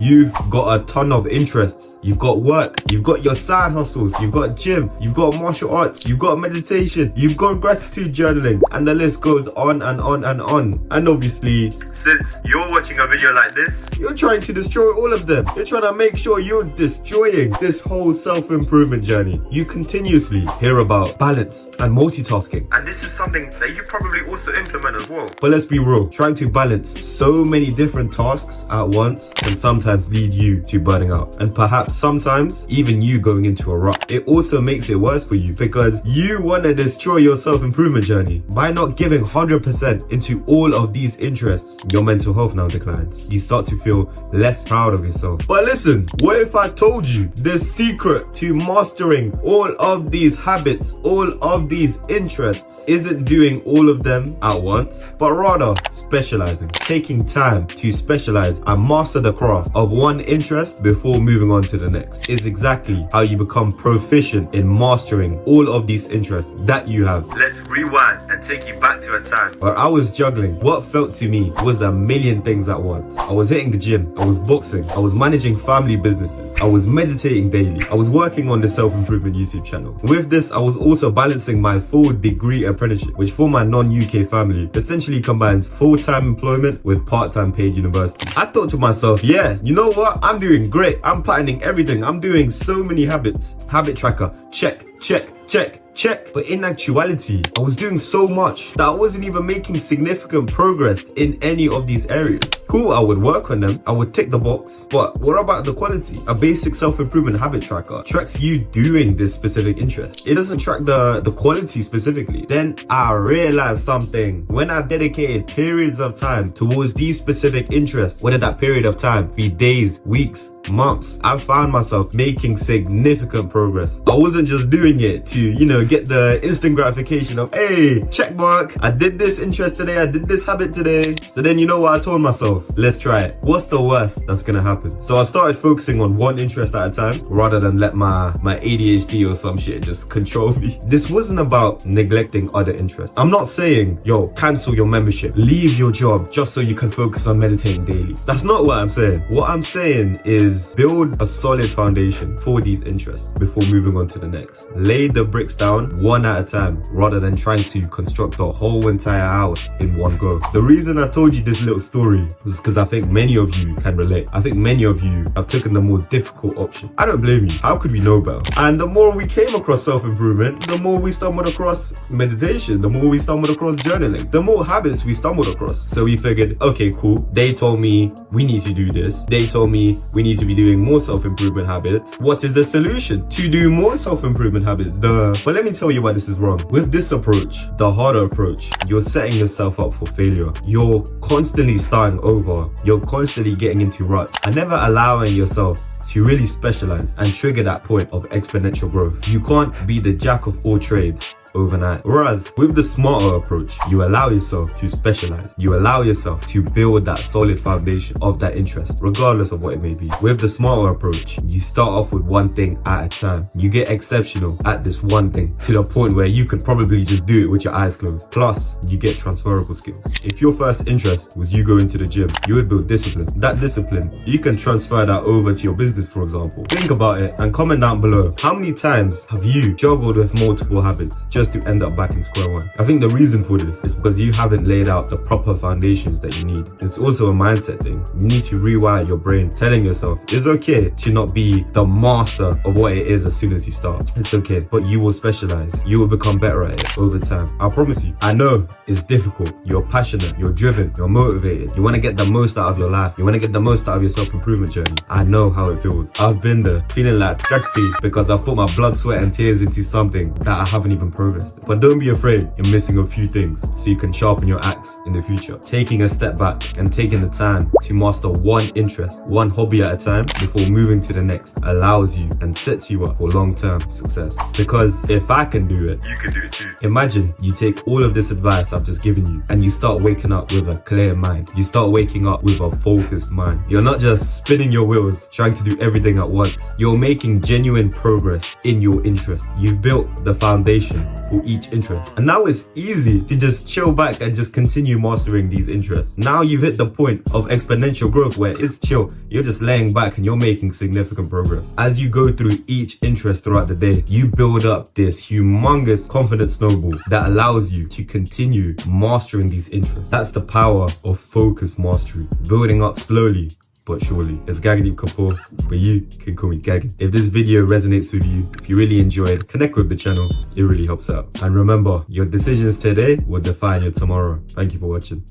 You've got a ton of interests. You've got work. You've got your side hustles. You've got gym. You've got martial arts. You've got meditation. You've got gratitude journaling. And the list goes on and on and on. And obviously, since you're watching a video like this, you're trying to destroy all of them. You're trying to make sure you're destroying this whole self-improvement journey. You continuously hear about balance and multitasking. And this is something that you probably also implement as well. But let's be real, trying to balance so many different tasks at once can sometimes lead you to burning out. And perhaps sometimes even you going into a rut. It also makes it worse for you because you want to destroy your self-improvement journey. By not giving 100% into all of these interests, your mental health now declines. You start to feel less proud of yourself. But listen, what if I told you the secret to mastering all of these habits, all of these interests, isn't doing all of them at once, but rather specializing, taking time to specialize and master the craft of one interest before moving on to the next is exactly how you become proficient in mastering all of these interests that you have. Let's rewind and take you back to a time where I was juggling what felt to me was a million things at once. I was hitting the gym, I was boxing, I was managing family businesses, I was meditating daily, I was working on the self-improvement YouTube channel. With this, I was also balancing my full degree apprenticeship, which for my non-UK family essentially combines full-time employment with part-time paid university. I thought to myself, yeah, you know what? I'm doing great. I'm patterning everything. I'm doing so many habits. Habit tracker, check, check, check, check. But in actuality, I was doing so much that I wasn't even making significant progress in any of these areas. Cool, I would work on them, I would tick the box, but what about the quality? A basic self-improvement habit tracker tracks you doing this specific interest. It doesn't track the quality specifically. Then I realized something. When I dedicated periods of time towards these specific interests, whether that period of time be days, weeks, months, I found myself making significant progress. I wasn't just doing it to, you know, get the instant gratification of, hey, check mark, I did this interest today, I did this habit today. So then you know what I told myself? Let's try it. What's the worst that's gonna happen? So I started focusing on one interest at a time rather than let my ADHD or some shit just control me. This wasn't about neglecting other interests. I'm not saying, yo, cancel your membership, leave your job just so you can focus on meditating daily. That's not what I'm saying. What I'm saying is build a solid foundation for these interests before moving on to the next. Lay the bricks down one at a time rather than trying to construct the whole entire house in one go. The reason I told you this little story was because I think many of you can relate. I think many of you have taken the more difficult option. I don't blame you. How could we know better? And the more we came across self-improvement, the more we stumbled across meditation, the more we stumbled across journaling, the more habits we stumbled across. So we figured, okay, cool. They told me we need to do this. They told me we need to be doing more self-improvement habits. What is the solution? To do more self-improvement habits, duh. But let me tell you why this is wrong. With this approach, the harder approach, you're setting yourself up for failure. You're constantly starting over. You're constantly getting into ruts and never allowing yourself to really specialize and trigger that point of exponential growth. You can't be the jack of all trades overnight. Whereas with the smarter approach, you allow yourself to specialize. You allow yourself to build that solid foundation of that interest, regardless of what it may be. With the smarter approach, you start off with one thing at a time. You get exceptional at this one thing to the point where you could probably just do it with your eyes closed. Plus, you get transferable skills. If your first interest was you going to the gym, you would build discipline. That discipline, you can transfer that over to your business, for example. Think about it and comment down below. How many times have you juggled with multiple habits just to end up back in square one? I think the reason for this is because you haven't laid out the proper foundations that you need. It's also a mindset thing. You need to rewire your brain, telling yourself it's okay to not be the master of what it is as soon as you start. It's okay, but you will specialize. You will become better at it over time. I promise you. I know it's difficult. You're passionate, you're driven, you're motivated. You want to get the most out of your life. You want to get the most out of your self-improvement journey. I know how it feels. I've been there, feeling like dirty because I've put my blood, sweat and tears into something that I haven't even progressed. But don't be afraid you're missing a few things so you can sharpen your axe in the future. Taking a step back and taking the time to master one interest, one hobby at a time before moving to the next allows you and sets you up for long-term success. Because if I can do it, you can do it too. Imagine you take all of this advice I've just given you and you start waking up with a clear mind. You start waking up with a focused mind. You're not just spinning your wheels trying to do do everything at once. You're making genuine progress in your interest. You've built the foundation for each interest. And now it's easy to just chill back and just continue mastering these interests. Now you've hit the point of exponential growth where it's chill. You're just laying back and you're making significant progress. As you go through each interest throughout the day, you build up this humongous confidence snowball that allows you to continue mastering these interests. That's the power of focus mastery. Building up slowly but surely. It's 𝐾𝐨𝐧'𝐭, but you can call me 𝐾𝐨𝐬. If this video resonates with you, if you really enjoyed, connect with the channel. It really helps out. And remember, your decisions today will define your tomorrow. Thank you for watching.